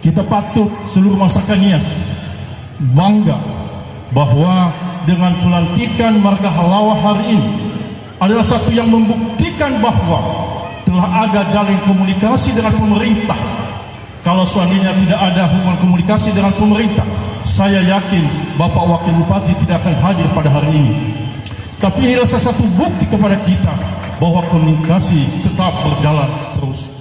kita patut seluruh masyarakat Nias bangga bahwa dengan pelantikan Marga Halawah hari ini adalah satu yang membuktikan bahwa telah ada jalin komunikasi dengan pemerintah. Kalau seandainya tidak ada hubungan komunikasi dengan pemerintah, saya yakin Bapak Wakil Bupati tidak akan hadir pada hari ini. Tapi ini adalah salah satu bukti kepada kita bahwa komunikasi tetap berjalan terus.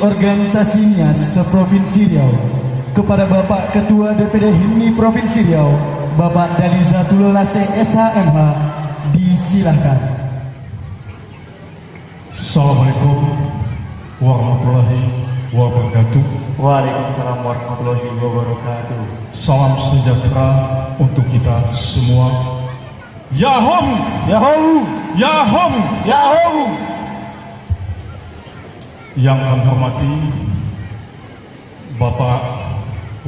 organisasinya seprovinsi Riau, kepada Bapak Ketua DPD HIMNI Provinsi Riau, Bapak Dalizatul Lase SHMH, disilahkan. Assalamualaikum warahmatullahi wabarakatuh. Waalaikumsalam warahmatullahi wabarakatuh. Salam sejahtera untuk kita semua. Yahoo! Yahoo! Yahoo! Yahoo! Yang kami hormati Bapak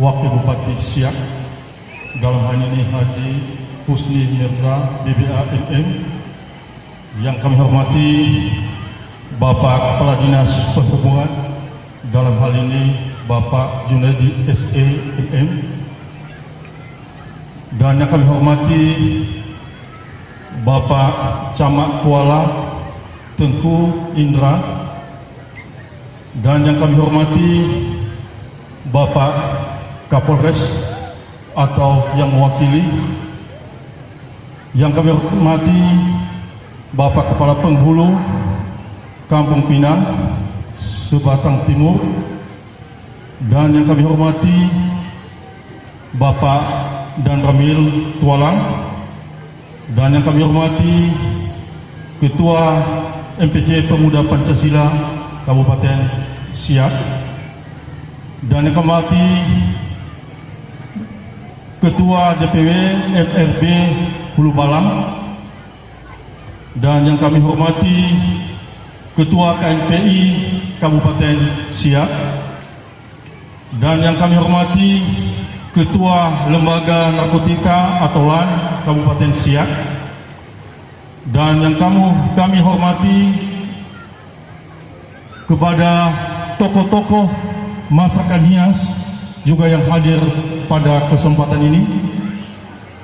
Wakil Bupati Siak, dalam hal ini Haji Husni Mirza BBA MM. Yang kami hormati Bapak Kepala Dinas Perhubungan, dalam hal ini Bapak Junaidi SE MM. Dan yang kami hormati Bapak Camat Kuala Tengku Indra. Dan yang kami hormati Bapak Kapolres atau yang mewakili. Yang kami hormati Bapak Kepala Penghulu Kampung Pinang, Subatang Timur. Dan yang kami hormati Bapak Dan Ramil Tualang. Dan yang kami hormati Ketua MPC Pemuda Pancasila Kabupaten Siak. Dan yang kami hormati Ketua DPW FRB Hulu Balang. Dan yang kami hormati Ketua KNPI Kabupaten Siak. Dan yang kami hormati Ketua Lembaga Narkotika atau LAN Kabupaten Siak. Dan yang kami hormati kepada tokoh-tokoh masyarakat Nias juga yang hadir pada kesempatan ini.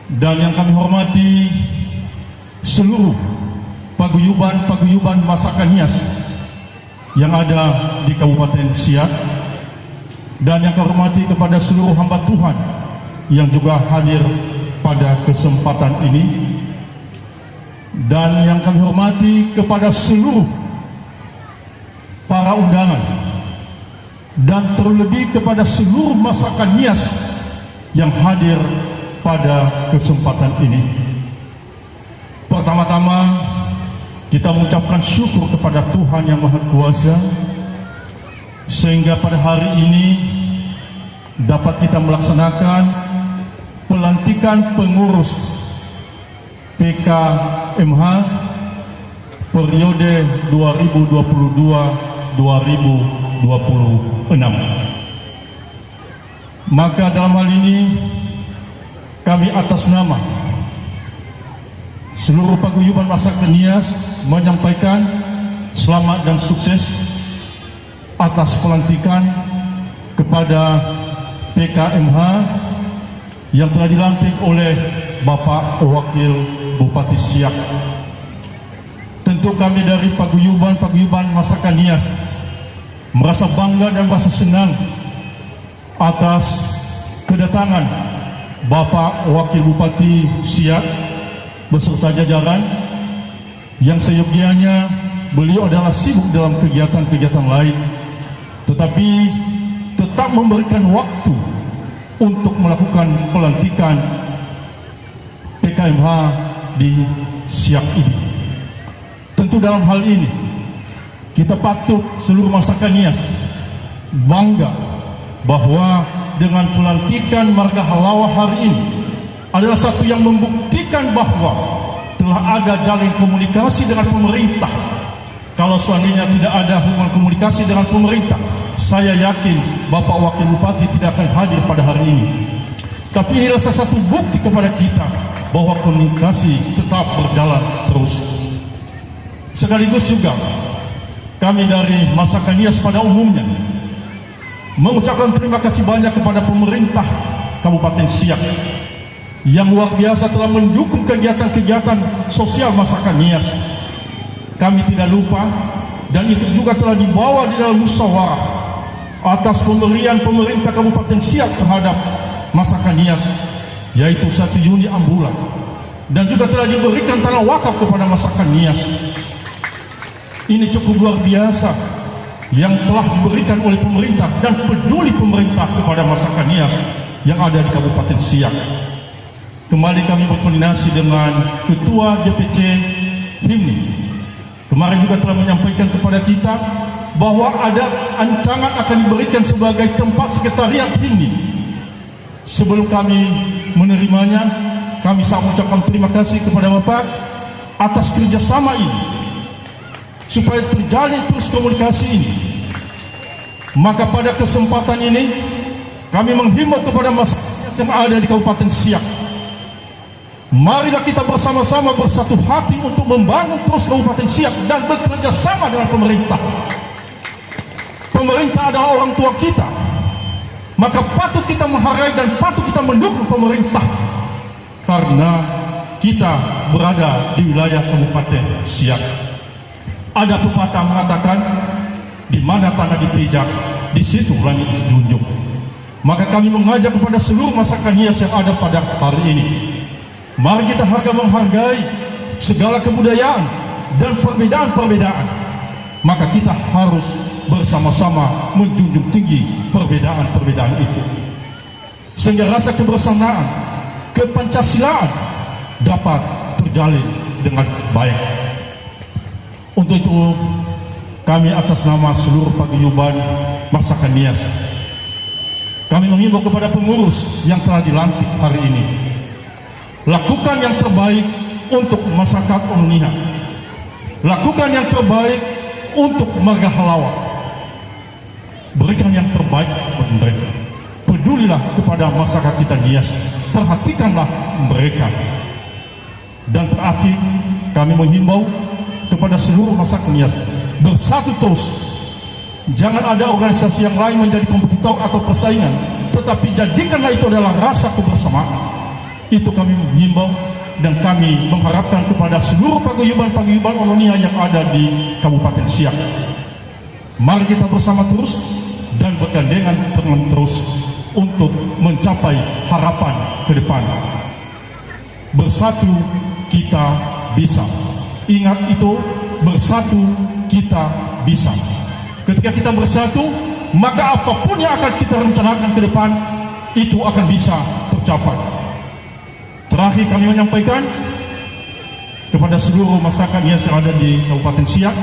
Dan yang kami hormati seluruh paguyuban masyarakat Nias yang ada di Kabupaten Siak. Dan yang kami hormati kepada seluruh hamba Tuhan yang juga hadir pada kesempatan ini. Dan yang kami hormati kepada seluruh para undangan, dan terlebih kepada seluruh masyarakat Nias yang hadir pada kesempatan ini. Pertama-tama kita mengucapkan syukur kepada Tuhan Yang Maha Kuasa, sehingga pada hari ini dapat kita melaksanakan pelantikan pengurus PKMH periode 2022-2026. Maka dalam hal ini kami atas nama seluruh paguyuban masyarakat Nias menyampaikan selamat dan sukses atas pelantikan kepada PKMH yang telah dilantik oleh Bapak Wakil Bupati Siak. Tentu kami dari paguyuban masyarakat Nias merasa bangga dan merasa senang atas kedatangan Bapak Wakil Bupati Siak beserta jajaran yang seyogianya beliau adalah sibuk dalam kegiatan-kegiatan lain, tetapi tetap memberikan waktu untuk melakukan pelantikan PKMH di Siak ini. Tentu dalam hal ini kita patut seluruh masyarakat Nias bangga bahwa dengan pelantikan Marga Halawa hari ini adalah satu yang membuktikan bahwa telah ada jalin komunikasi dengan pemerintah. Kalau seandainya tidak ada hubungan komunikasi dengan pemerintah, saya yakin Bapak Wakil Bupati tidak akan hadir pada hari ini. Tapi ini adalah salah satu bukti kepada kita bahwa komunikasi tetap berjalan terus. Sekaligus juga kami dari masyarakat Nias pada umumnya mengucapkan terima kasih banyak kepada pemerintah Kabupaten Siak yang luar biasa telah mendukung kegiatan-kegiatan sosial masyarakat Nias. Kami tidak lupa, dan itu juga telah dibawa di dalam musyawarah atas pemberian pemerintah Kabupaten Siak terhadap masyarakat Nias, yaitu 1 unit ambulan, dan juga telah diberikan tanah wakaf kepada masyarakat Nias. Ini cukup luar biasa yang telah diberikan oleh pemerintah dan peduli pemerintah kepada masyarakat Nias yang ada di Kabupaten Siak. Kembali kami berkoordinasi dengan Ketua DPC HIMNI. Kemarin juga telah menyampaikan kepada kita bahwa ada ancaman akan diberikan sebagai tempat sekretariat HIMNI. Sebelum kami menerimanya, kami sangat mengucapkan terima kasih kepada Bapak atas kerjasama ini, supaya terjalin terus komunikasi ini. Maka pada kesempatan ini kami menghimbau kepada masyarakat yang ada di Kabupaten Siak, marilah kita bersama-sama bersatu hati untuk membangun terus Kabupaten Siak dan bekerja sama dengan pemerintah. Pemerintah adalah orang tua kita, maka patut kita menghargai dan patut kita mendukung pemerintah, karena kita berada di wilayah Kabupaten Siak. Ada pepatah mengatakan, di mana tanah dipijak, di situ langit dijunjung. Maka kami mengajak kepada seluruh masyarakat Nias yang ada pada hari ini, mari kita menghargai segala kebudayaan dan perbedaan-perbedaan. Maka kita harus bersama-sama menjunjung tinggi perbedaan-perbedaan itu, sehingga rasa kebersamaan, kepancasilaan dapat terjalin dengan baik. Untuk itu, kami atas nama seluruh paguyuban masyarakat Nias, kami mengimbau kepada pengurus yang telah dilantik hari ini, lakukan yang terbaik untuk masyarakat Omonia, lakukan yang terbaik untuk marga Halawa, berikan yang terbaik buat mereka. Pedulilah kepada masyarakat kita Nias, perhatikanlah mereka. Dan terakhir, kami menghimbau kepada seluruh masyarakat Nias, bersatu terus. Jangan ada organisasi yang lain menjadi kompetitor atau persaingan, tetapi jadikanlah itu adalah rasa kebersamaan. Itu kami menghimbau, dan kami mengharapkan kepada seluruh paguyuban-paguyuban Omonia yang ada di Kabupaten Siak, mari kita bersama terus dan bergandengan tangan terus untuk mencapai harapan ke depan. Bersatu kita bisa. Ingat itu, bersatu kita bisa. Ketika kita bersatu, maka apapun yang akan kita rencanakan ke depan, itu akan bisa tercapai. Terakhir kami menyampaikan kepada seluruh masyarakat yang ada di Kabupaten Siak,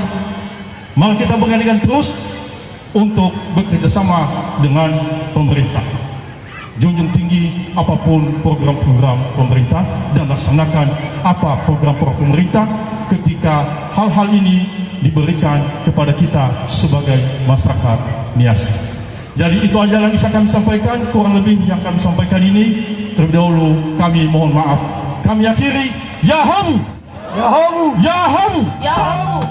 mari kita bergandengan terus untuk bekerjasama dengan pemerintah. Junjung tinggi apapun program-program pemerintah dan laksanakan apa program-program pemerintah ketika hal-hal ini diberikan kepada kita sebagai masyarakat Nias. Jadi itu aja yang bisa kami sampaikan, kurang lebih yang kami sampaikan ini. Terlebih dahulu kami mohon maaf. Kami akhiri, ya hamu, Ya hamu, ya hamu. Ya Allah.